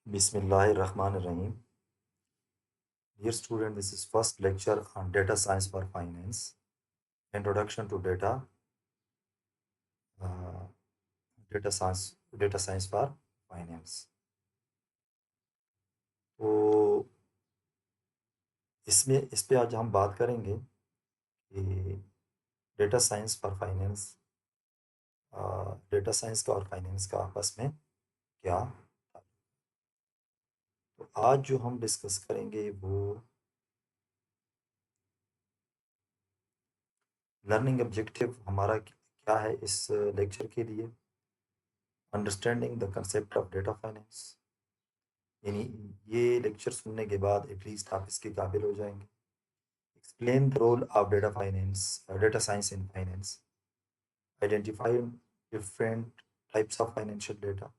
Bismillahirrahmanirrahim. Dear student, this is first lecture on data science for finance. Introduction to uh, data science for finance. तो इसमें इस पे आज हम बात करेंगे कि data science for finance data science का और फाइनेंस का आपस में क्या। तो आज जो हम डिस्कस करेंगे वो लर्निंग ऑब्जेक्टिव हमारा क्या है इस लेक्चर के लिए। Understanding the concept of data finance, यानी ये लेक्चर सुनने के बाद एटलीस्ट आप इसके काबिल हो जाएंगे। Explain the role of data science in finance, identify different types of financial data,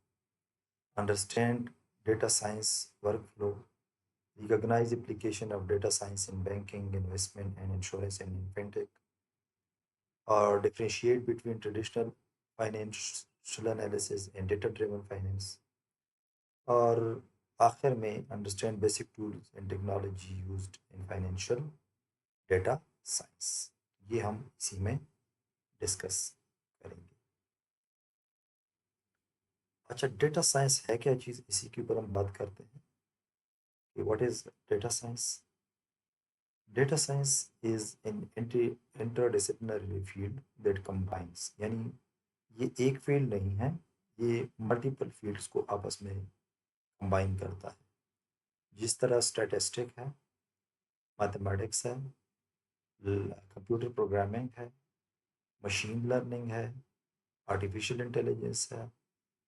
understand data science workflow, recognize application of data science in banking, investment and insurance and in fintech, or differentiate between traditional financial analysis and data driven finance, और आखिर में understand basic tools and technology used in financial data science. ये हम इसी में discuss करेंगे। अच्छा, data science है क्या चीज़, इसी के ऊपर हम बात करते हैं कि what is data science. Data science is an interdisciplinary field that combines, यानी ये एक फील्ड नहीं है, ये मल्टीपल फील्ड्स को आपस में कंबाइन करता है। जिस तरह स्टैटिस्टिक है, मैथमेटिक्स है, कंप्यूटर प्रोग्रामिंग है, मशीन लर्निंग है, आर्टिफिशियल इंटेलिजेंस है,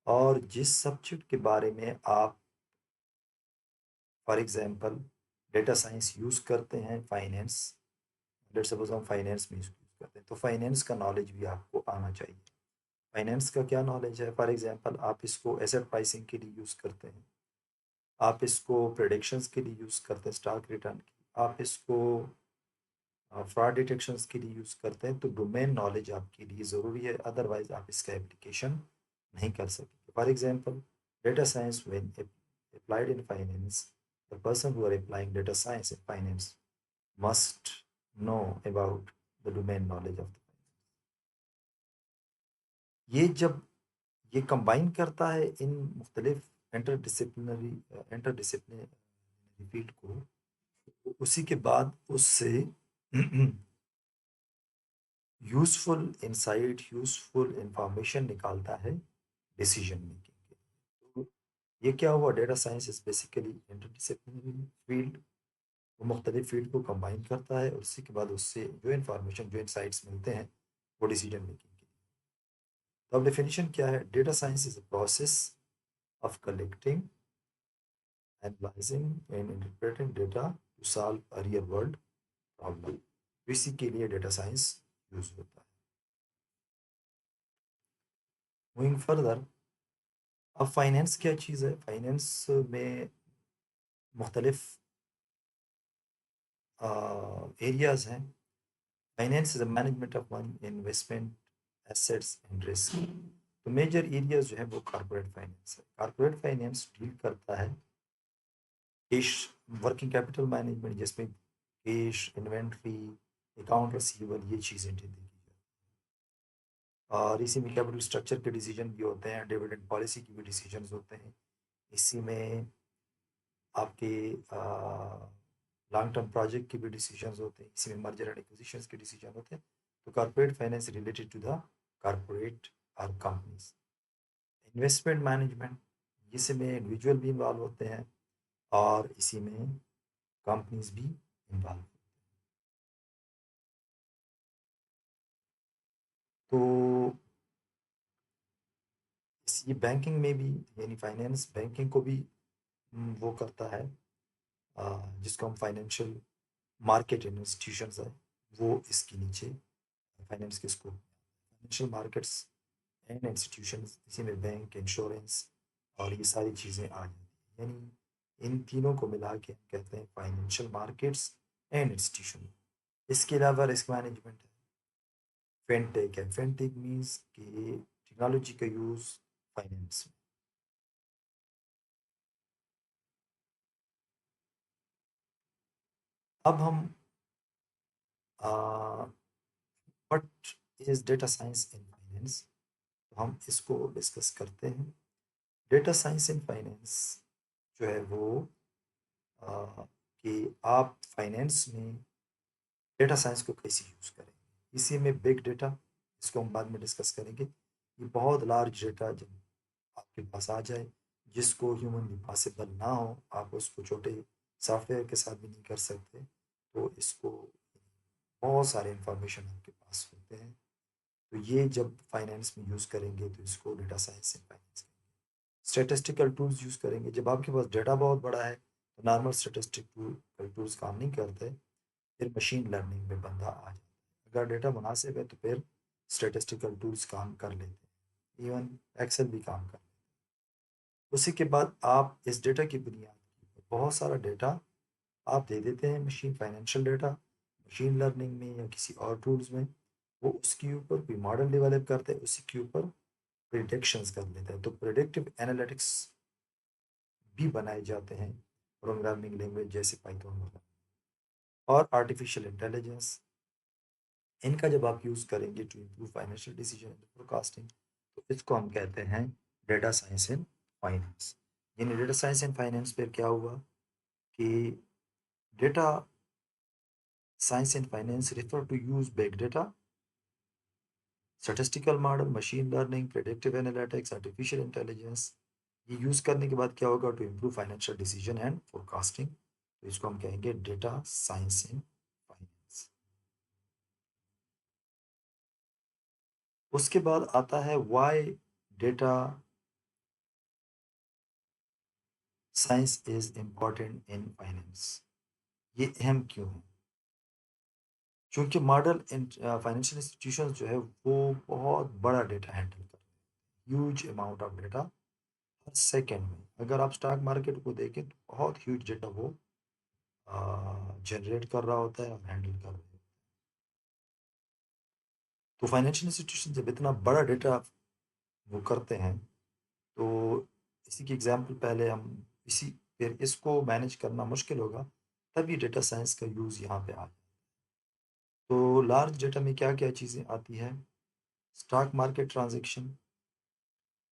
और जिस सब्जेक्ट के बारे में आप for example data science use करते हैं, फाइनेंस, लेट सपोज हम फाइनेंस में यूज़ करते हैं, तो फाइनेंस का नॉलेज भी आपको आना चाहिए। फाइनेंस का क्या नॉलेज है, फॉर एग्जांपल आप इसको एसेट प्राइसिंग के लिए यूज़ करते हैं, आप इसको प्रेडिक्शंस के लिए यूज़ करते हैं, स्टॉक रिटर्न की, आप इसको फ्रॉड डिटेक्शंस के लिए यूज़ करते हैं, तो डोमेन नॉलेज आपके लिए ज़रूरी है, अदरवाइज आप इसका एप्लीकेशन नहीं कर सकेंगे। For example data science when applied in finance, the person who are applying data science in finance must know about the domain knowledge of the finance। ये जब ये कंबाइन करता है इन मुख्तलिफ इंटरडिसिप्लिनरी फील्ड को, तो उसी के बाद उससे यूजफुल इंसाइट, यूजफुल इंफॉर्मेशन निकालता है डिसीजन मेकिंग के लिए। तो ये क्या हुआ, data science is basically interdisciplinary field, वो मुख्तलिफ फील्ड को कंबाइन करता है और उसी के बाद उससे जो इंफॉर्मेशन, जो इंसाइट्स मिलते हैं वो डिसीजन मेकिंग के लिए। तो अब डेफिनेशन क्या है, data science is a process of collecting, analysing and interpreting data to solve a real world problem. इसी के लिए डेटा साइंस यूज होता है। मूविंग फर्दर, अब फाइनेंस क्या चीज़ है, फाइनेंस में मुख्तलिफ एरियाज हैं। Finance is the management of money, investment, assets and risk. तो मेजर एरियाज जो है वो कॉर्पोरेट फाइनेंस है। कॉर्पोरेट फाइनेंस डील करता है कैश, वर्किंग कैपिटल मैनेजमेंट, जिसमें कैश, इन्वेंट्री, अकाउंट रिसीवेबल, ये चीज़ें डील की जाती हैं। और इसी में कैपिटल स्ट्रक्चर के डिसीजन भी होते हैं, डिविडेंड पॉलिसी की भी डिसीजन होते हैं। इसी में आपके लॉन्ग टर्म प्रोजेक्ट के भी डिसीजंस होते हैं, इसी में मर्जर एंड एक्विजिशंस के डिसीजन होते हैं। तो corporate finance related to the corporate और कंपनीज। इन्वेस्टमेंट मैनेजमेंट, इसमें इंडिविजुअल भी इन्वॉल्व होते हैं और इसी में कंपनीज भी इन्वॉल्व। तो ये बैंकिंग में भी, यानी फाइनेंस बैंकिंग को भी वो करता है, जिसको हम फाइनेंशियल मार्केट इंस्टीट्यूशंस है, वो इसके नीचे फाइनेंस के scope. Financial markets and institutions, इसी में बैंक, इंश्योरेंस और ये सारी चीज़ें आ जाती हैं, यानी इन तीनों को मिला के हम कहते हैं फाइनेंशियल मार्केट्स एंड इंस्टीट्यूशन। इसके अलावा रिस्क मैनेजमेंट है, फिनटेक है। फिनटेक मीन्स कि टेक्नोलॉजी का यूज़ फाइनेंस में। अब हम what is data science in finance, तो हम इसको डिस्कस करते हैं। डेटा साइंस इन फाइनेंस जो है वो कि आप फाइनेंस में डेटा साइंस को कैसे यूज़ करेंगे। इसी में बिग डेटा, इसको हम बाद में डिस्कस करेंगे। ये बहुत लार्ज डेटा जब आपके पास आ जाए, जिसको ह्यूमनली पॉसिबल ना हो, आप उसको छोटे सॉफ्टवेयर के साथ भी नहीं कर सकते, तो इसको बहुत सारे इंफॉर्मेशन आपके पास होते हैं, तो ये जब फाइनेंस में यूज़ करेंगे तो इसको डेटा साइंस इन फाइनेंस करेंगे। स्टैटिस्टिकल टूल्स यूज़ करेंगे, जब आपके पास डेटा बहुत बड़ा है तो नॉर्मल स्टैटिस्टिकल टूल्स काम नहीं करते, फिर मशीन लर्निंग में बंदा आ जाता है। अगर डेटा मुनासिब है तो फिर स्टैटिस्टिकल टूल्स काम कर लेते हैं, इवन एक्सेल भी काम कर लेते हैं। उसी के बाद आप इस डेटा की बुनियाद पर बहुत सारा डेटा आप दे देते हैं machine, financial data machine learning में या किसी और टूल्स में, वो उसके ऊपर कोई मॉडल डेवलप करते हैं, उसी के ऊपर प्रिडिक्शंस कर लेता है। तो प्रिडिक्टिव एनालिटिक्स भी बनाए जाते हैं प्रोग्रामिंग लैंग्वेज जैसे पाइथन वगैरह। और आर्टिफिशियल इंटेलिजेंस, इनका जब आप यूज़ करेंगे to improve financial decision forecasting, तो इसको हम कहते हैं डेटा साइंस इन फाइनेंस। यानी डेटा साइंस इन फाइनेंस पर क्या हुआ कि data science in finance refer to use big data, statistical model, machine learning, predictive analytics, artificial intelligence. ये यूज़ करने के बाद क्या होगा, to improve financial decision and forecasting, तो इसको हम कहेंगे डेटा साइंस इन फाइनेंस। उसके बाद आता है why data science is important in finance. ये अहम क्यों है? क्योंकि मॉडल फाइनेंशियल इंस्टीट्यूशन जो है वो बहुत बड़ा डेटा हैंडल कर रहे हैं, huge amount of data her second में। अगर आप स्टॉक मार्केट को देखें तो बहुत ह्यूज डेटा वो जनरेट कर रहा होता है और हैंडल कर रहे हैं। तो फाइनेंशियल इंस्टीट्यूशन जब इतना बड़ा डेटा वो करते हैं, तो इसी की एग्जांपल पहले हम इसी, फिर इसको मैनेज करना मुश्किल होगा, तभी डेटा साइंस का यूज़ यहाँ पे आ जाए। तो लार्ज डेटा में क्या क्या चीज़ें आती हैं, स्टॉक मार्केट ट्रांजेक्शन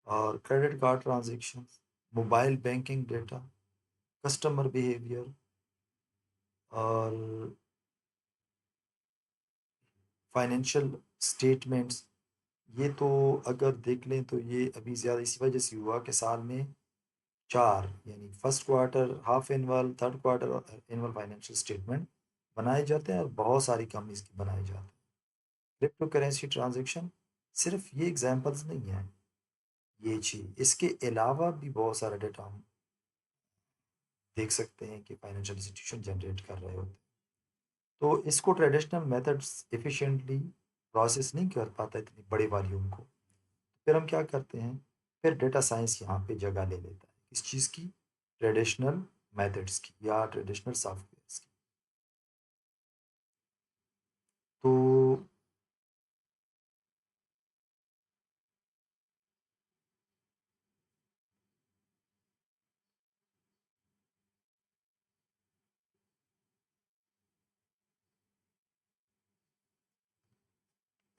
और credit card transaction, mobile banking data, customer behaviour और फाइनेंशियल स्टेटमेंट्स। ये तो अगर देख लें तो ये अभी ज़्यादा इसी वजह से हुआ कि साल में चार, यानी first quarter, half annual, third quarter और एनुअल फाइनेंशियल स्टेटमेंट बनाए जाते हैं और बहुत सारी कंपनीज के बनाए जाते हैं। क्रिप्टो करेंसी ट्रांजेक्शन सिर्फ ये एग्जांपल्स नहीं है, ये चीज इसके अलावा भी बहुत सारा डेटा हम देख सकते हैं कि फाइनेंशियल इंस्टीट्यूशन जनरेट कर रहे होते हैं। तो इसको ट्रेडिशनल मेथड्स एफिशिएंटली प्रोसेस नहीं कर पाता इतनी बड़ी वॉल्यूम को, फिर हम क्या करते हैं, फिर डेटा साइंस यहाँ पे जगह ले लेता है इस चीज़ की, ट्रेडिशनल मेथड्स की या ट्रेडिशनल सॉफ्टवेयर्स की। तो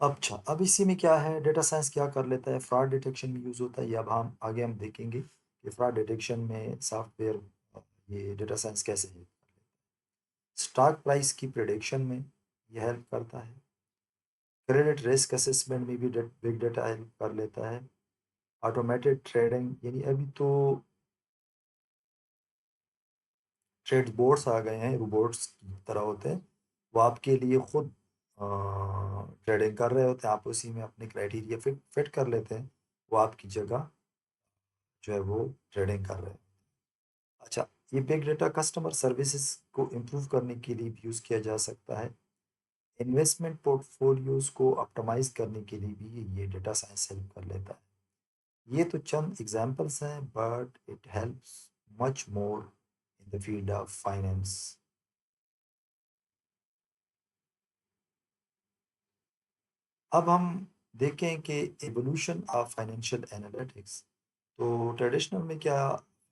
अच्छा, अब इसी में क्या है, डेटा साइंस क्या कर लेता है, फ्रॉड डिटेक्शन में यूज़ होता है। ये अब हम आगे हम देखेंगे कि फ्रॉड डिटेक्शन में सॉफ्टवेयर ये डेटा साइंस कैसे हेल्प कर लेता है। स्टॉक प्राइस की प्रिडिक्शन में ये हेल्प करता है। क्रेडिट रिस्क असेसमेंट में भी बिग डेटा हेल्प कर लेता है। ऑटोमेटेड ट्रेडिंग, यानी अभी तो ट्रेड बोर्ड्स आ गए हैं, रोबोट्स की तरह होते हैं, वो आपके लिए खुद ट्रेडिंग कर रहे होते हैं, आप उसी में अपने क्राइटेरिया फिट फिट कर लेते हैं, वो आपकी जगह जो है वो ट्रेडिंग कर रहे हैं। अच्छा, ये बिग डेटा कस्टमर सर्विसेज को इम्प्रूव करने के लिए भी यूज़ किया जा सकता है। इन्वेस्टमेंट पोर्टफोलियोज को ऑप्टिमाइज करने के लिए भी ये डेटा साइंस हेल्प कर लेता है। ये तो चंद एग्जांपल्स हैं, but it helps much more in the field of finance. अब हम देखें कि एवोल्यूशन ऑफ फाइनेंशियल एनालिटिक्स, तो ट्रेडिशनल में क्या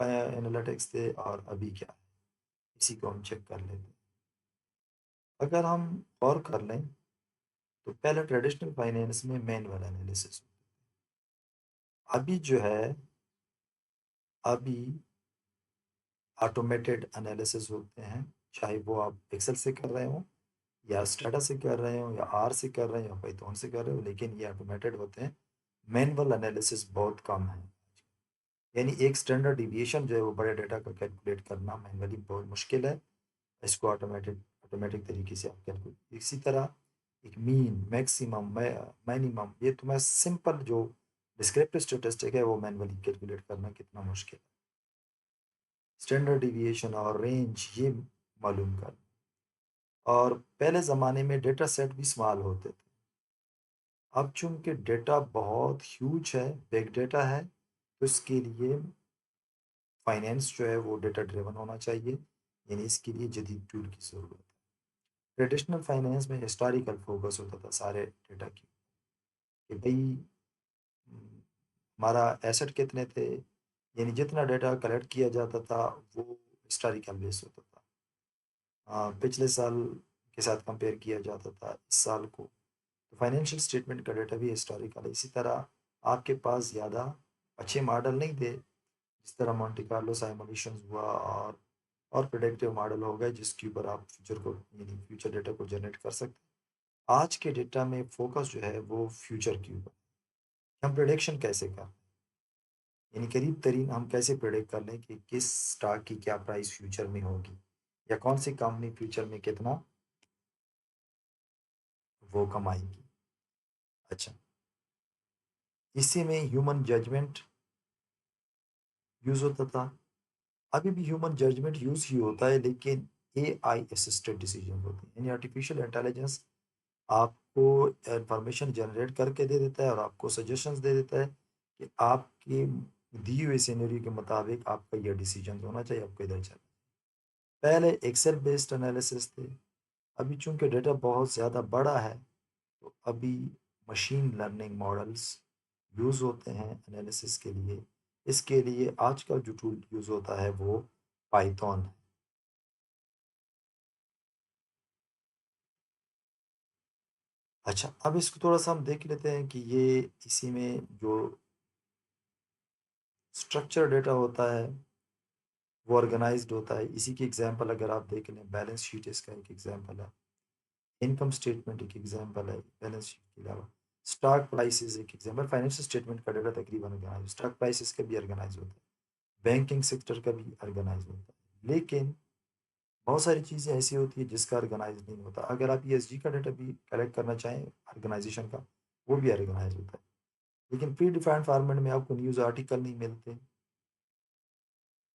एनालिटिक्स थे और अभी क्या है, इसी को हम चेक कर लेते हैं। अगर हम गौर कर लें तो पहले ट्रेडिशनल फाइनेंस में मैनुअल एनालिसिस, अभी जो है अभी ऑटोमेटेड एनालिसिस होते हैं, चाहे वो आप एक्सेल से कर रहे हो या स्टाटा से कर रहे हो या आर से कर रहे हो या पाइथन से कर रहे हो, लेकिन ये ऑटोमेटेड होते हैं। मैनुअल एनालिसिस बहुत कम है, यानी एक स्टैंडर्ड डिविएशन जो है वो बड़े डेटा का कैलकुलेट करना मैनुअली बहुत मुश्किल है। इसको ऑटोमेटिक तरीके से आप कैलकुलेट, इसी तरह एक मीन मैक्सिमम मिनिमम, ये तुम्हें सिंपल जो डिस्क्रिप्टिव स्टेटिस्टिक है वो मैनुअली कैलकुलेट करना कितना मुश्किल है। स्टैंडर्ड डिविएशन और रेंज ये मालूम कर, और पहले ज़माने में डेटा सेट भी स्मॉल होते थे। अब चूंकि डेटा बहुत ह्यूज है, बिग डेटा है, तो इसके लिए फाइनेंस जो है वो डेटा ड्रिवन होना चाहिए, यानी इसके लिए जदीद टूल की ज़रूरत है। ट्रेडिशनल फाइनेंस में हिस्टोरिकल फोकस होता था सारे डेटा की, कि भाई हमारा एसेट कितने थे, यानी जितना डेटा कलेक्ट किया जाता था वो हिस्टोरिकल बेस होता था। पिछले साल के साथ कंपेयर किया जाता था इस साल को, तो फाइनेंशियल स्टेटमेंट का डेटा भी हिस्टोरिकल है। इसी तरह आपके पास ज़्यादा अच्छे मॉडल नहीं थे, जिस तरह मॉन्टे कार्लो साइमुलेशंस हुआ और प्रेडिक्टिव मॉडल हो गए जिसके ऊपर आप फ्यूचर को, यानी फ्यूचर डेटा को जनरेट कर सकते हैं। आज के डेटा में फोकस जो है वो फ्यूचर के ऊपर, हम प्रिडिक्शन कैसे कर, यानी करीब तरीन हम कैसे प्रिडिक्ट कर लें कि किस स्टॉक की क्या प्राइस फ्यूचर में होगी, या कौन सी कंपनी फ्यूचर में कितना वो कमाएगी। अच्छा, इसी में ह्यूमन जजमेंट यूज़ होता था, अभी भी ह्यूमन जजमेंट यूज़ ही होता है, लेकिन एआई असिस्टेड डिसीजन होते हैं, यानी आर्टिफिशियल इंटेलिजेंस आपको इंफॉर्मेशन जनरेट करके दे देता है और आपको सजेशंस दे देता है कि आपकी दी हुई सिनेरियो के मुताबिक आपका यह डिसीजन होना चाहिए, आपको इधर चलना। पहले एक्सेल बेस्ड एनालिसिस थे, अभी चूंकि डेटा बहुत ज़्यादा बड़ा है तो अभी मशीन लर्निंग मॉडल्स यूज़ होते हैं एनालिसिस के लिए। इसके लिए आजकल जो टूल यूज़ होता है वो पाइथन है। अच्छा, अब इसको थोड़ा सा हम देख लेते हैं कि ये इसी में जो स्ट्रक्चर डेटा होता है वो ऑर्गेनाइज्ड होता है। इसी की एग्जांपल अगर आप देख लें, बैलेंस शीट इसका एक एग्जांपल है, इनकम स्टेटमेंट एक एग्जांपल है बैलेंस शीट के अलावा, स्टॉक प्राइसेस एक एग्जांपल, फाइनेंशियल स्टेटमेंट का डेटा तकरीबन ऑर्गेनाइज, स्टॉक प्राइसेस का भी ऑर्गेनाइज होता है, बैंकिंग सेक्टर का भी ऑर्गेनाइज होता है। लेकिन बहुत सारी चीज़ें ऐसी होती है जिसका ऑर्गेनाइज नहीं होता। अगर आप ईएसजी का डेटा भी कलेक्ट करना चाहें ऑर्गेनाइजेशन का, वो भी ऑर्गेनाइज होता है, लेकिन प्री डिफाइंड फॉर्मेट में आपको न्यूज़ आर्टिकल नहीं मिलते,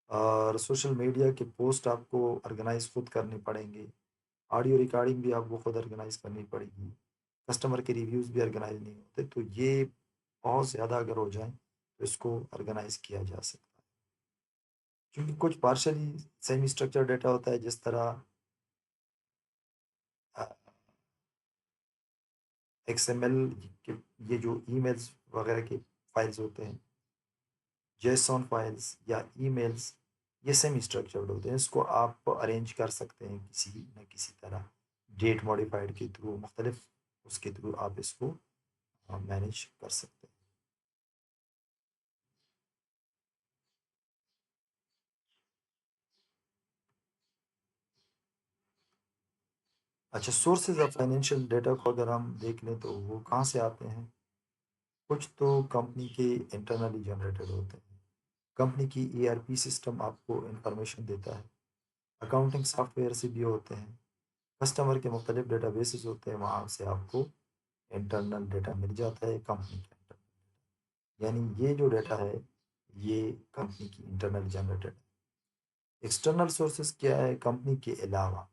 और सोशल मीडिया के पोस्ट आपको ऑर्गेनाइज खुद करने पड़ेंगे, ऑडियो रिकॉर्डिंग भी आपको खुद ऑर्गेनाइज करनी पड़ेगी, कस्टमर के रिव्यूज़ भी ऑर्गेनाइज नहीं होते। तो ये बहुत ज़्यादा अगर हो जाए तो इसको ऑर्गेनाइज किया जा सकता है, क्योंकि कुछ पार्शली सेमी स्ट्रक्चर डेटा होता है, जिस तरह एक्सएमएल के, ये जो ईमेल्स वगैरह के फाइल्स होते हैं, जेसॉन फाइल्स या ईमेल्स, ये सेमी स्ट्रक्चर्ड होते हैं। इसको आप अरेंज कर सकते हैं किसी न किसी तरह, डेट मॉडिफाइड के थ्रू, मुख्तलिफ उसके थ्रू आप इसको मैनेज कर सकते हैं। अच्छा, सोर्सेज ऑफ फाइनेंशियल डेटा को अगर हम देख लें तो वो कहाँ से आते हैं। कुछ तो कंपनी के इंटरनली जनरेटेड होते हैं, कंपनी की ईआरपी सिस्टम आपको इंफॉर्मेशन देता है, अकाउंटिंग सॉफ्टवेयर से भी होते हैं, कस्टमर के मुख्तलिफ डेटाबेसेस होते हैं, वहाँ से आपको इंटरनल डेटा मिल जाता है कंपनी के अंदर। यानी ये जो डेटा है ये कंपनी की इंटरनल जनरेटेड है। एक्सटर्नल सोर्सेज क्या है कंपनी के अलावा,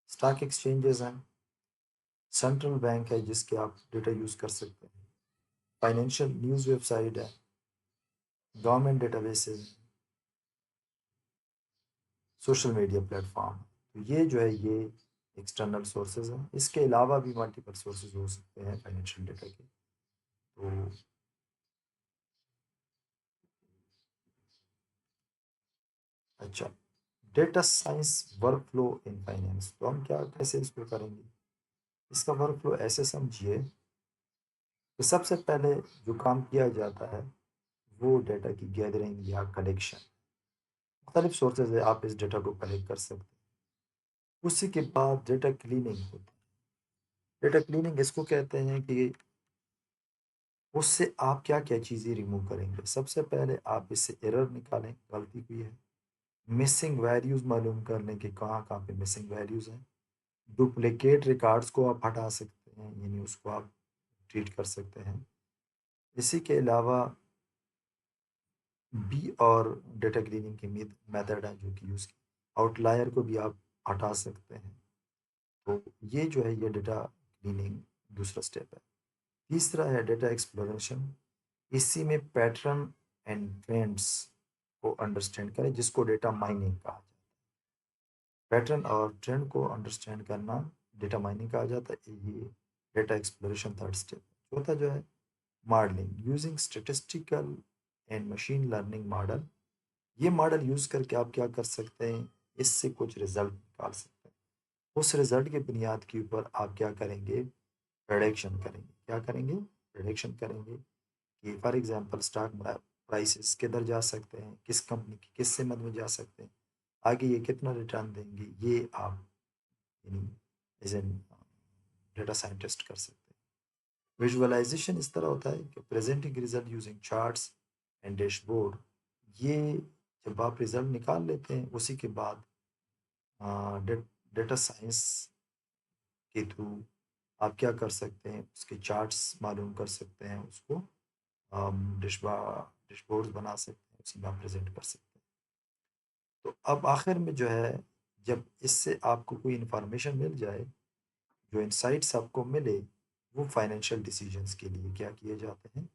स्टॉक एक्सचेंजेस हैं, सेंट्रल बैंक है जिसके आप डेटा यूज़ कर सकते हैं, फाइनेंशियल न्यूज़ वेबसाइट है, government databases, social media platform. तो ये जो है ये एक्सटर्नल सोर्सेज हैं। इसके अलावा भी मल्टीपल सोर्सेज हो सकते हैं फाइनेंशियल डेटा के। तो अच्छा, data science work flow in finance, तो हम क्या कैसे इसको करेंगे? इसका वर्क फ्लो ऐसे समझिए कि सबसे पहले जो काम किया जाता है वो डेटा की गैदरिंग या कलेक्शन। मुख्तलिफ सोर्सेज है, आप इस डेटा को कलेक्ट कर सकते हैं। उसी के बाद डेटा क्लीनिंग होती है। डेटा क्लीनिंग इसको कहते हैं कि उससे आप क्या क्या चीज़ें रिमूव करेंगे। सबसे पहले आप इससे एरर निकालें, गलती हुई है। मिसिंग वैल्यूज़ मालूम कर लें कि कहाँ कहाँ पे मिसिंग वैल्यूज़ हैं। डुप्लिकेट रिकॉर्ड्स को आप हटा सकते हैं, यानी उसको आप ट्रीट कर सकते हैं। इसी के अलावा बी और डेटा क्लीनिंग की मेथड है जो कि यूज़ की, आउटलायर को भी आप हटा सकते हैं। तो ये जो है ये डेटा क्लीनिंग दूसरा स्टेप है। तीसरा है डेटा एक्सप्लोरेशन। इसी में पैटर्न एंड ट्रेंड्स को अंडरस्टैंड करें, जिसको डेटा माइनिंग कहा जाता है। पैटर्न और ट्रेंड को अंडरस्टैंड करना डेटा माइनिंग कहा जाता है। ये डेटा एक्सप्लोरेशन थर्ड स्टेप। चौथा जो है modelling, using statistical and machine learning model. ये मॉडल यूज़ करके आप क्या कर सकते हैं, इससे कुछ रिजल्ट निकाल सकते हैं। उस रिजल्ट की बुनियाद के ऊपर आप क्या करेंगे, प्रेडिक्शन करेंगे। क्या करेंगे, प्रेडिक्शन करेंगे कि फॉर एग्जांपल स्टॉक प्राइसेस किधर जा सकते हैं, किस कंपनी की किस कीमत में जा सकते हैं, आगे ये कितना रिटर्न देंगे। ये आप यानी एज एन डेटा साइंटिस्ट कर सकते हैं। विजुअलाइजेशन इस तरह होता है कि presenting result using charts and dashboard. ये जब आप रिजल्ट निकाल लेते हैं उसी के बाद डेटा साइंस के थ्रू आप क्या कर सकते हैं, उसके चार्ट्स मालूम कर सकते हैं, उसको डैशबोर्ड्स बना सकते हैं, उसी में आप प्रेजेंट कर सकते हैं। तो अब आखिर में जो है, जब इससे आपको कोई इन्फॉर्मेशन मिल जाए, जो इंसाइट्स आपको मिले, वो फाइनेंशियल डिसीजंस के लिए क्या किए जाते हैं,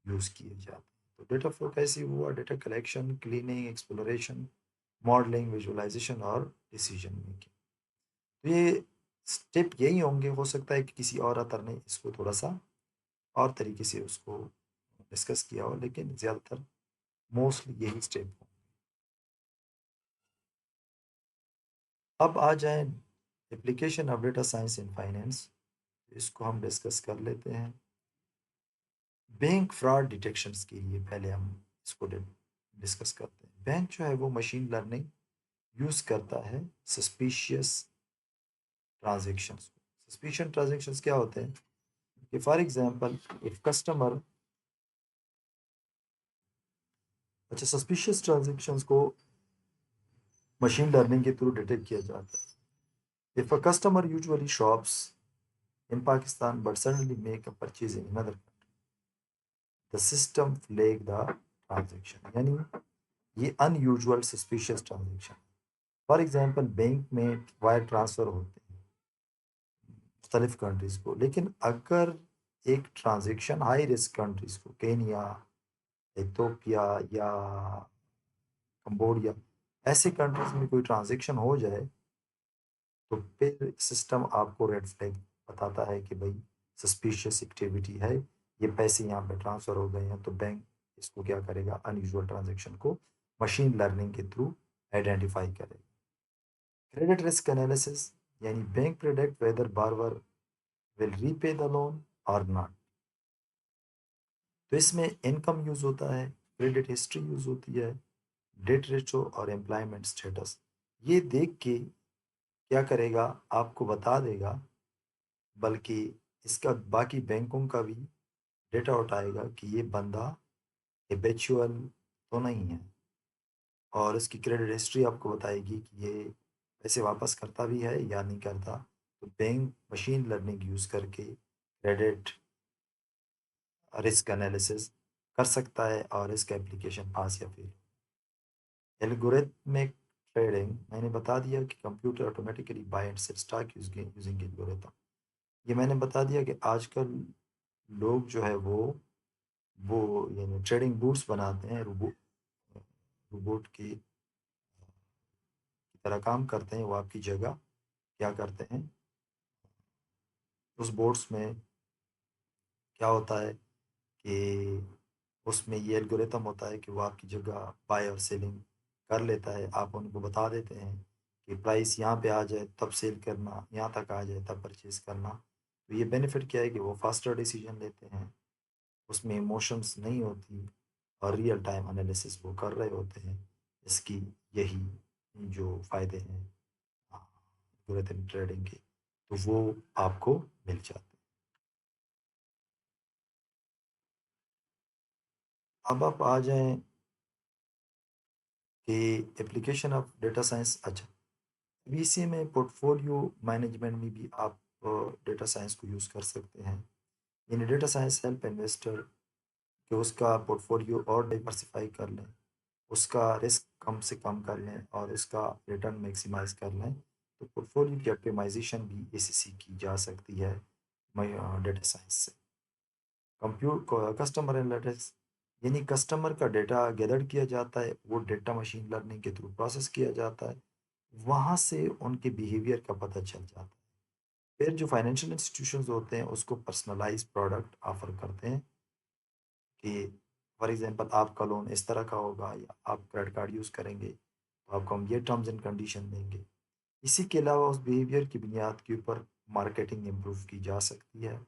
यूज़ किए जाते हैं। तो डेटा फ्लो कैसे हुआ, data collection, cleaning, exploration, modelling, visualisation और डिसीजन मेकिंग। तो ये स्टेप यही होंगे। हो सकता है कि किसी और अतर ने इसको थोड़ा सा और तरीके से उसको डिस्कस किया हो, लेकिन ज़्यादातर मोस्टली यही स्टेप हो। अब आ जाए application of data science in finance, इसको हम डिस्कस कर लेते हैं। बैंक फ्रॉड डिटेक्शंस के लिए पहले हम इसको डिस्कस करते हैं। बैंक जो है वो मशीन लर्निंग यूज़ करता है सस्पिशियस ट्रांजेक्शन्स को। सस्पिशियस ट्रांजेक्शन्स क्या होते हैं कि फॉर एग्जांपल इफ कस्टमर, अच्छा, सस्पिशियस ट्रांजेक्शन्स को मशीन लर्निंग के थ्रू डिटेक्ट किया जाता है। If a customer usually shops in Pakistan but suddenly make a purchase in another, the system flag the transaction, यानी ये unusual suspicious transaction. For example bank में wire transfer होते हैं मुख्तलिफ कंट्रीज़ को, लेकिन अगर एक ट्रांजेक्शन हाई रिस्क कंट्रीज़ को, केनिया, इथोपिया या कंबोडिया, ऐसे कंट्रीज़ में कोई ट्रांजेक्शन हो जाए, तो फिर सिस्टम आपको रेड फ्लैग बताता है कि भाई सस्पिशियस एक्टिविटी है, ये पैसे यहाँ पे ट्रांसफ़र हो गए हैं। तो बैंक इसको क्या करेगा, अनयूजुअल ट्रांजेक्शन को मशीन लर्निंग के थ्रू आइडेंटिफाई करेगा। क्रेडिट रिस्क एनालिसिस, यानी bank predict whether borrower will repay the loan और नॉट। तो इसमें इनकम यूज़ होता है, क्रेडिट हिस्ट्री यूज़ होती है, डेट रेशो और एम्प्लॉयमेंट स्टेटस। ये देख के क्या करेगा, आपको बता देगा, बल्कि इसका बाकी बैंकों का भी डेटा उठाएगा कि ये बंदा हैबिचुअल तो नहीं है, और इसकी क्रेडिट हिस्ट्री आपको बताएगी कि ये पैसे वापस करता भी है या नहीं करता। तो बैंक मशीन लर्निंग यूज़ करके क्रेडिट रिस्क एनालिसिस कर सकता है और इसका एप्लीकेशन पास या फेल। एल्गोरिथमिक ट्रेडिंग, मैंने बता दिया कि computer automatically buy and sell stock using algorithm. ये मैंने बता दिया कि आजकल लोग जो है वो यानी ट्रेडिंग बूट्स बनाते हैं, रोबोट की तरह काम करते हैं। वो आपकी जगह क्या करते हैं, उस बोर्ड्स में क्या होता है कि उसमें ये एल्गोरिथम होता है कि वो आपकी जगह बाय और सेलिंग कर लेता है, आप उनको बता देते हैं कि प्राइस यहाँ पे आ जाए तब सेल करना, यहाँ तक आ जाए तब परचेज़ करना। तो ये बेनिफिट क्या है कि वो फास्टर डिसीजन लेते हैं, उसमें इमोशंस नहीं होती और रियल टाइम एनालिसिस वो कर रहे होते हैं। इसकी यही जो फ़ायदे हैं एल्गोरिथम ट्रेडिंग के, तो वो आपको मिल जाते हैं। अब आप आ जाएँ कि एप्लीकेशन ऑफ डेटा साइंस। अच्छा, वीसी में पोर्टफोलियो मैनेजमेंट में भी आप डेटा साइंस को यूज़ कर सकते हैं। यानी डेटा साइंस हेल्प इन्वेस्टर कि उसका पोर्टफोलियो और डाइवर्सिफाई कर लें, उसका रिस्क कम से कम कर लें और उसका रिटर्न मैक्सिमाइज़ कर लें। तो पोर्टफोलियो की ऑप्टिमाइज़ेशन भी इससे की जा सकती है डेटा साइंस से। कस्टमर एनालिटिक्स यानी कस्टमर का डेटा गैदर किया जाता है, वो डेटा मशीन लर्निंग के थ्रू प्रोसेस किया जाता है, वहाँ से उनके बिहेवियर का पता चल जाता है। फिर जो फाइनेंशियल इंस्टीट्यूशंस होते हैं उसको पर्सनलाइज्ड प्रोडक्ट ऑफर करते हैं कि फॉर एग्जांपल आपका लोन इस तरह का होगा या आप क्रेडिट कार्ड यूज़ करेंगे तो आपको हम ये टर्म्स एंड कंडीशन देंगे। इसी के अलावा उस बिहेवियर की बुनियाद के ऊपर मार्केटिंग इम्प्रूव की जा सकती है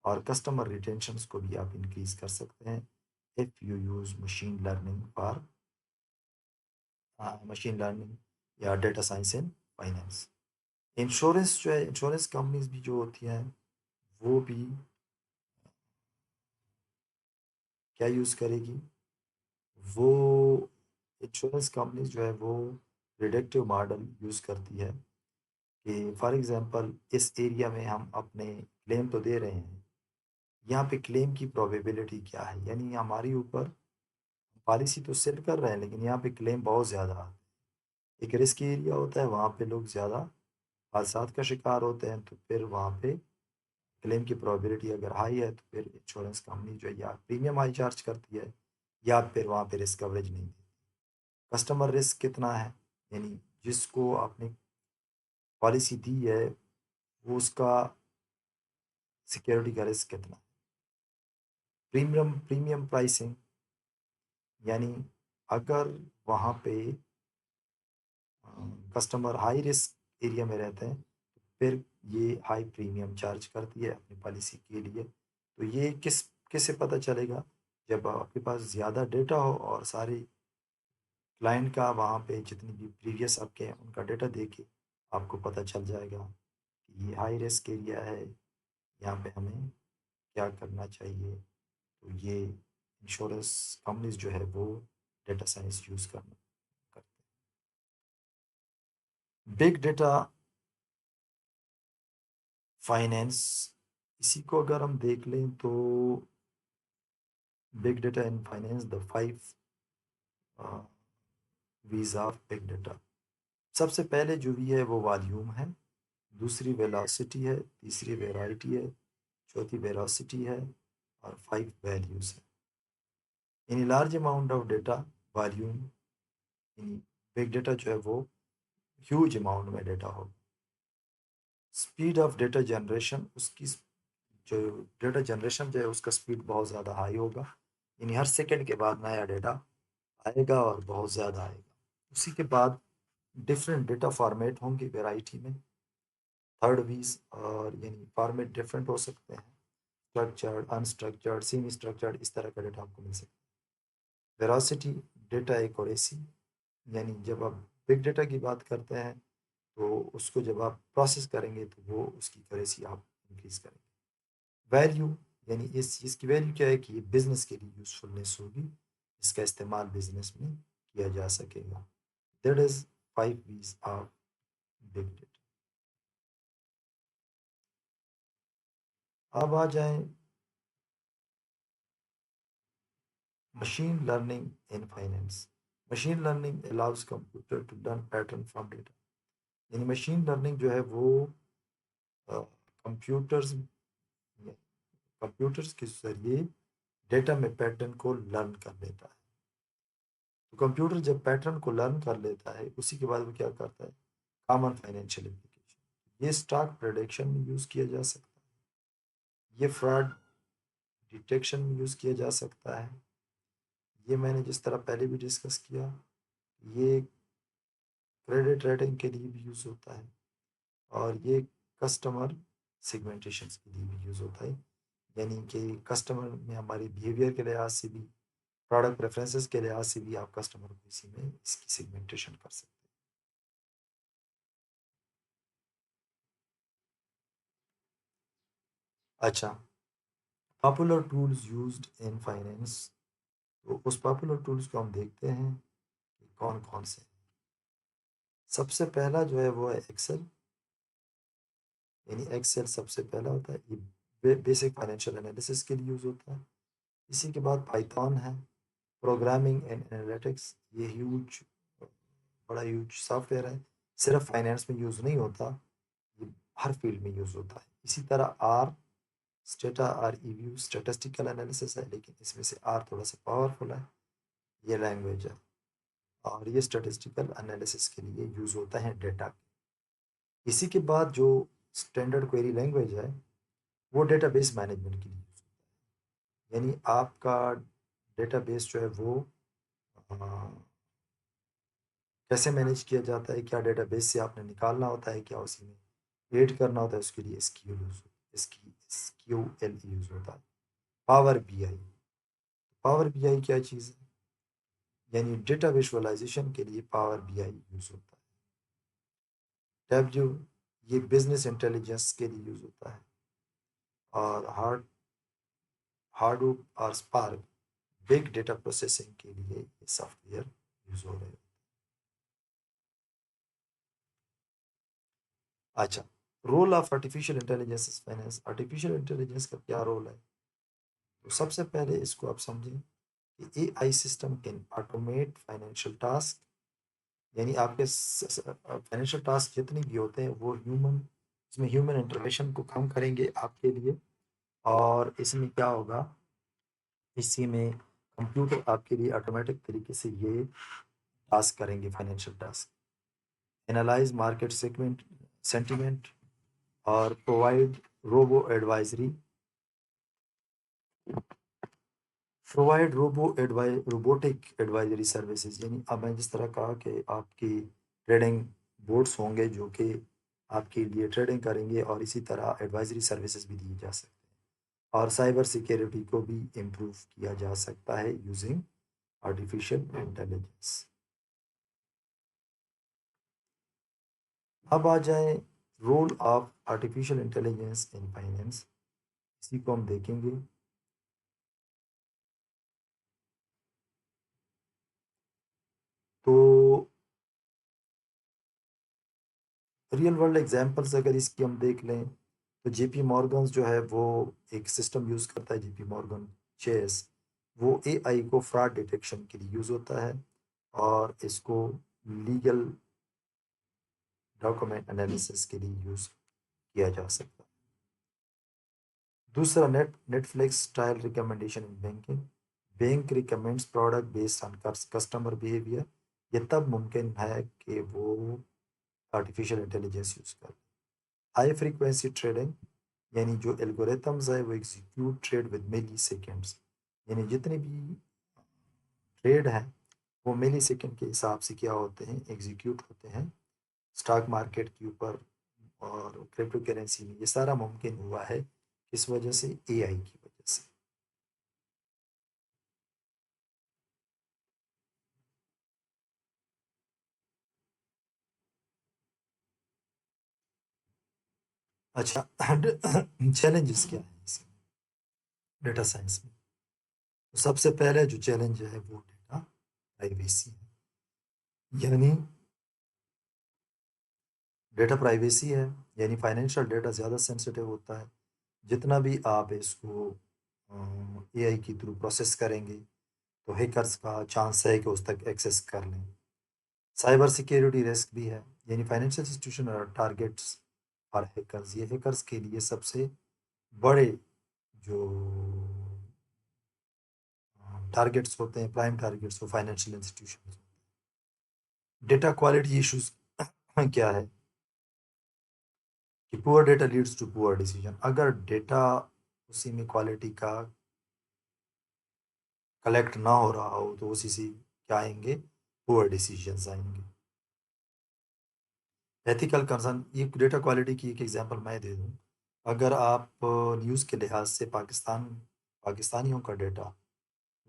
और कस्टमर रिटेंशंस को भी आप इंक्रीज कर सकते हैं if you use machine learning या data science in finance. Insurance जो है, इंश्योरेंस कंपनीज भी जो होती हैं वो भी क्या यूज़ करेगी, वो इंश्योरेंस कंपनीज जो है वो प्रिडिक्टिव मॉडल यूज़ करती है कि फॉर एग्जांपल इस एरिया में हम अपने क्लेम तो दे रहे हैं, यहाँ पे क्लेम की प्रोबेबिलिटी क्या है, यानी हमारे ऊपर पॉलिसी तो सेल कर रहे हैं लेकिन यहाँ पे क्लेम बहुत ज़्यादा आते हैं। एक रिस्क एरिया होता है, वहाँ पे लोग ज़्यादा हादसात का शिकार होते हैं, तो फिर वहाँ पे क्लेम की प्रोबेबिलिटी अगर हाई है तो फिर इंश्योरेंस कंपनी जो है या प्रीमियम हाई चार्ज करती है या फिर वहाँ पे रिस्क कवरेज नहीं देती। कस्टमर रिस्क कितना है, यानी जिसको आपने पॉलिसी दी है वो उसका सिक्योरिटी का रिस्क कितना है। प्रीमियम प्राइसिंग यानी अगर वहाँ पे कस्टमर हाई रिस्क एरिया में रहते हैं तो फिर ये हाई प्रीमियम चार्ज करती है अपनी पॉलिसी के लिए। तो ये किससे पता चलेगा, जब आपके पास ज़्यादा डेटा हो और सारी क्लाइंट का वहाँ पे जितनी भी प्रीवियस आपके हैं उनका डेटा देके आपको पता चल जाएगा कि ये हाई रिस्क एरिया है, यहाँ पे हमें क्या करना चाहिए। तो ये इंश्योरेंस कंपनीज जो है वो डेटा साइंस यूज़ करना करते हैं। बिग डेटा फाइनेंस, इसी को अगर हम देख लें तो big data in finance the 5 वीज ऑफ बिग डेटा। सबसे पहले जो वी है वो वॉल्यूम है, दूसरी वेलोसिटी है, तीसरी वेराइटी है, चौथी वेलोसिटी है और 5 वैल्यूज है। In large amount of data volume, in big data जो है वो ह्यूज अमाउंट में डेटा हो। स्पीड ऑफ डेटा जनरेशन, उसकी जो डेटा जनरेशन जो है उसका स्पीड बहुत ज़्यादा हाई होगा, यानी हर सेकंड के बाद नया डेटा आएगा और बहुत ज़्यादा आएगा। उसी के बाद डिफरेंट डेटा फॉर्मेट होंगे वैरायटी में, थर्ड वीज, और यानी फॉर्मेट डिफरेंट हो सकते हैं, स्ट्रक्चर्ड, अनस्ट्रक्चर्ड, सेमी स्ट्रक्चर्ड, इस तरह का डेटा आपको मिल सकता है। वेरासिटी, डेटा एक्यूरेसी, यानी जब आप बिग डेटा की बात करते हैं तो उसको जब आप प्रोसेस करेंगे तो वो उसकी एक्यूरेसी आप इंक्रीज करेंगे। वैल्यू, यानी इस चीज़ की वैल्यू क्या है कि ये बिजनेस के लिए यूजफुलनेस होगी, इसका इस्तेमाल बिजनेस में किया जा सकेगा। That is 5 V's of big data. अब आ जाएं machine learning in finance. Machine learning allows computer to learn pattern from data. यानी मशीन लर्निंग जो है वो कंप्यूटर्स कंप्यूटर्स के जरिए डेटा में पैटर्न को लर्न कर लेता है। तो कंप्यूटर जब पैटर्न को लर्न कर लेता है उसी के बाद वो क्या करता है, कॉमन फाइनेंशियल एप्लीकेशन, ये स्टॉक प्रेडिक्शन में यूज़ किया जा सकता है, ये फ्रॉड डिटेक्शन में यूज़ किया जा सकता है, ये मैंने जिस तरह पहले भी डिस्कस किया ये क्रेडिट रेटिंग के लिए भी यूज़ होता है और ये कस्टमर सेगमेंटेशन के लिए भी यूज़ होता है, यानी कि कस्टमर में हमारी बिहेवियर के लिहाज से भी, प्रोडक्ट प्रेफरेंसेस के लिहाज से भी आप कस्टमर को इसी में इसकी सेगमेंटेशन कर सकते हैं। अच्छा, popular tools used in finance, तो उस पॉपुलर टूल्स को हम देखते हैं कि कौन कौन से हैं। सबसे पहला जो है वो है एक्सेल, यानी एक्सेल सबसे पहला होता है, ये बेसिक फाइनेंशियल एनालिसिस के लिए यूज़ होता है। इसी के बाद पाइथन है, प्रोग्रामिंग एंड एनालिटिक्स, ये बड़ा ह्यूज सॉफ्टवेयर है, सिर्फ फाइनेंस में यूज़ नहीं होता, ये हर फील्ड में यूज़ होता है। इसी तरह R, Stata R EViews statistical analysis है, लेकिन इसमें से आर थोड़ा सा पावरफुल है, ये लैंग्वेज है, और ये स्टेटिस्टिकल एनालिसिस के लिए यूज़ होता है डेटा। इसी के बाद जो स्टैंडर्ड क्वेरी लैंग्वेज है वो डेटाबेस मैनेजमेंट के लिए यूज़ होता है, यानी आपका डेटाबेस जो है वो अ, कैसे मैनेज किया जाता है, क्या डेटाबेस से आपने निकालना होता है, क्या उसी में क्रिएट करना होता है, उसके लिए एसक्यूएल यूज़ होता है। पावर बीआई, पावर बीआई क्या चीज़ है, यानी डेटा विजुअलाइजेशन के लिए पावर बीआई यूज़ होता है। टैब्यू, ये बिजनेस इंटेलिजेंस के लिए यूज़ होता है। और हार्डूप और स्पार्क बिग डेटा प्रोसेसिंग के लिए ये सॉफ्टवेयर यूज़ हो रहे हैं। अच्छा, role of artificial intelligence is finance, artificial intelligence का क्या रोल है, तो सबसे पहले इसको आप समझें कि AI system can automate financial task, यानी आपके फाइनेंशियल टास्क जितने भी होते हैं वो इसमें ह्यूमन इंटरवेंशन को कम करेंगे आपके लिए। और इसमें क्या होगा, इसी में कंप्यूटर आपके लिए ऑटोमेटिक तरीके से ये टास्क करेंगे, financial task, analyse market segment sentiment, और प्रोवाइड रोबोटिक एडवाइजरी सर्विसेज, यानी अब मैं जिस तरह कहा कि आपकी ट्रेडिंग बोर्ड्स होंगे जो कि आपके लिए ट्रेडिंग करेंगे, और इसी तरह एडवाइजरी सर्विसेज भी दी जा सकती हैं, और साइबर सिक्योरिटी को भी इम्प्रूव किया जा सकता है यूजिंग आर्टिफिशियल इंटेलिजेंस। अब आ जाए role of artificial intelligence in finance, इसी को हम देखेंगे। तो रियल वर्ल्ड एग्जांपल्स अगर इसकी हम देख लें, तो जेपी मॉर्गन जो है वो एक सिस्टम यूज़ करता है, जेपी मॉर्गन चेस, वो एआई को फ्रॉड डिटेक्शन के लिए यूज़ होता है, और इसको लीगल डॉक्यूमेंट एनालिसिस के लिए यूज़ किया जा सकता है। दूसरा, Netflix style recommendation in banking, bank recommends product based on customer behaviour, ये तब मुमकिन है कि वो आर्टिफिशियल इंटेलिजेंस यूज़ कर। हाई फ्रीक्वेंसी ट्रेडिंग, यानी जो एल्गोरिथम्स है वो execute trade with milliseconds, यानी जितने भी ट्रेड हैं वो मिली सेकेंड के हिसाब से क्या होते हैं, एग्जीक्यूट होते हैं स्टॉक मार्केट के ऊपर और क्रिप्टो करेंसी में। ये सारा मुमकिन हुआ है किस वजह से, एआई की वजह से। अच्छा, चैलेंजेस क्या है इसमें, डेटा साइंस में, तो सबसे पहले जो चैलेंज है वो डेटा प्राइवेसी है, यानी डेटा प्राइवेसी है, यानी फाइनेंशियल डेटा ज़्यादा सेंसिटिव होता है, जितना भी आप इसको एआई के थ्रू प्रोसेस करेंगे तो हैकर्स का चांस है कि उस तक एक्सेस कर लें। साइबर सिक्योरिटी रिस्क भी है, यानी फाइनेंशियल इंस्टीट्यूशन और टारगेट्स और हैकर्स, ये हैकर्स के लिए सबसे बड़े जो टारगेट्स होते हैं, प्राइम टारगेट्स, वो financial institution. Data quality issues क्या है कि poor data leads to poor decision, अगर डेटा उसी में क्वालिटी का कलेक्ट ना हो रहा हो तो उसी से क्या आएंगे, पुअर डिसीजंस आएंगे। एथिकल कंसर्न, ये डेटा क्वालिटी की एक एग्जांपल मैं दे दूं। अगर आप न्यूज़ के लिहाज से पाकिस्तानियों का डेटा,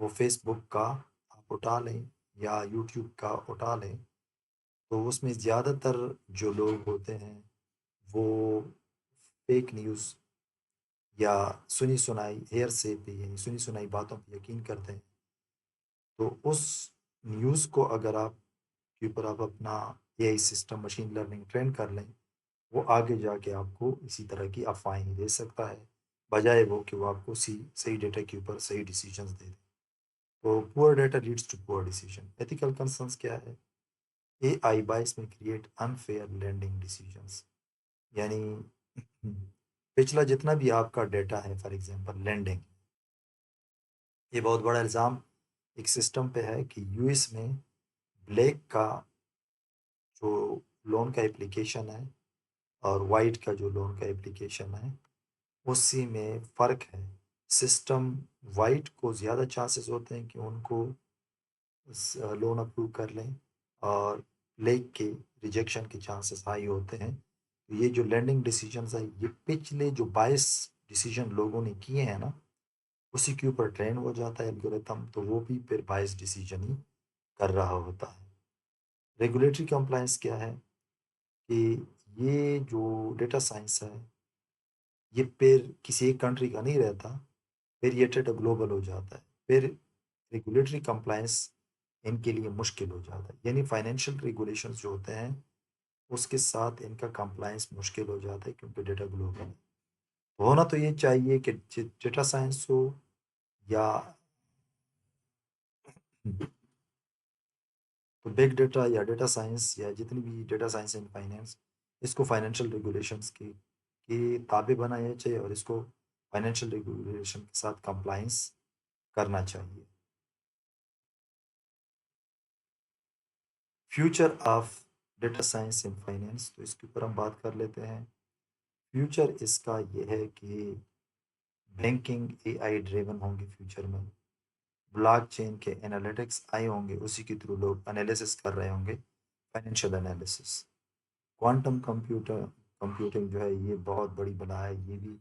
वो फेसबुक का आप उठा लें या यूट्यूब का उठा लें, तो उसमें ज़्यादातर जो लोग होते हैं वो फेक न्यूज़ या सुनी सुनाई हेयर से पे, यानी सुनी सुनाई बातों पे यकीन करते हैं। तो उस न्यूज़ को अगर आप के ऊपर आप अपना AI system machine learning train कर लें, वो आगे जाके आपको इसी तरह की अफवाहें दे सकता है, बजाय वो कि वो आपको सही डेटा के ऊपर सही डिसीजंस दे दे। तो poor data leads to poor decision. Ethical concerns क्या है? एआई बायस में क्रिएट अनफेयर लैंडिंग डिसीजंस, यानी पिछला जितना भी आपका डेटा है, फॉर एग्जांपल लैंडिंग, ये बहुत बड़ा इल्ज़ाम एक सिस्टम पे है कि यूएस में ब्लैक का जो लोन का एप्लीकेशन है और वाइट का जो लोन का एप्लीकेशन है, उसी में फ़र्क है। सिस्टम वाइट को ज़्यादा चांसेस होते हैं कि उनको लोन अप्रूव कर लें, और ब्लैक के रिजेक्शन के चांसेस हाई होते हैं। तो ये जो लैंडिंग डिसीजंस है, ये पिछले जो 22 डिसीजन लोगों ने किए हैं ना, उसी के ऊपर ट्रेन हो जाता है एल्गोरिथम, तो वो भी फिर बायस डिसीजन ही कर रहा होता है। रेगुलेटरी कंप्लायंस क्या है कि ये जो डेटा साइंस है, ये फिर किसी एक कंट्री का नहीं रहता, फिर ये डेटा ग्लोबल हो जाता है, फिर रेगुलेटरी कंप्लायंस इनके लिए मुश्किल हो जाता है, यानी फाइनेंशियल रेगुलेशंस जो होते हैं उसके साथ इनका कंप्लायंस मुश्किल हो जाता है, क्योंकि डेटा ग्लोबल है। होना तो ये चाहिए कि डेटा साइंस हो या तो बिग डेटा या डेटा साइंस या जितनी भी डेटा साइंस एंड फाइनेंस, इसको फाइनेंशियल रेगुलेशंस की ताबे बनाया चाहिए, और इसको फाइनेंशियल रेगुलेशन के साथ कंप्लायंस करना चाहिए। Future of data science in finance, तो इसके ऊपर हम बात कर लेते हैं। फ्यूचर इसका ये है कि बैंकिंग एआई ड्रिवन होंगे फ्यूचर में, ब्लॉकचेन के एनालिटिक्स आए होंगे, उसी के थ्रू लोग एनालिसिस कर रहे होंगे, फाइनेंशियल एनालिसिस। क्वांटम कंप्यूटिंग जो है ये बहुत बड़ी बला है, ये भी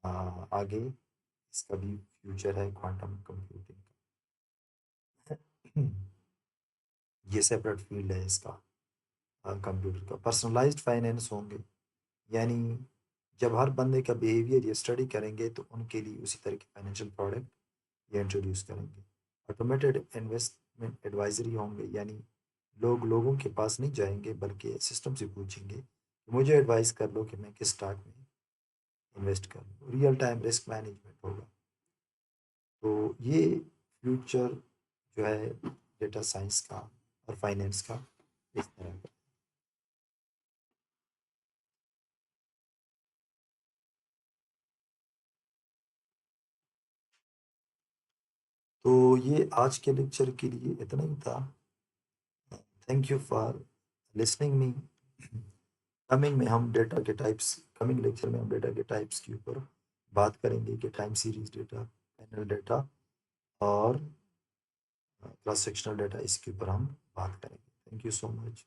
आगे इसका भी फ्यूचर है क्वांटम कंप्यूटिंग का। ये सेपरेट फील्ड है इसका, कंप्यूटर का। पर्सनलाइज्ड फाइनेंस होंगे, यानी जब हर बंदे का बिहेवियर ये स्टडी करेंगे तो उनके लिए उसी तरह के फाइनेंशियल प्रोडक्ट ये इंट्रोड्यूस करेंगे। ऑटोमेटेड इन्वेस्टमेंट एडवाइजरी होंगे, यानी लोग लोगों के पास नहीं जाएंगे बल्कि सिस्टम से पूछेंगे कि मुझे एडवाइस कर लो कि मैं किस स्टॉक में इन्वेस्ट करूँ। रियल टाइम रिस्क मैनेजमेंट होगा। तो ये फ्यूचर जो है डेटा साइंस का और फाइनेंस का इस तरह का। तो ये आज के लेक्चर के लिए इतना ही था। Thank you for listening me. Coming में हम डेटा के टाइप्स, कमिंग लेक्चर में हम डेटा के टाइप्स के ऊपर बात करेंगे कि time series data, panel data और क्रॉस सेक्शनल डेटा, इसके ऊपर हम बात करेंगे। Thank you so much.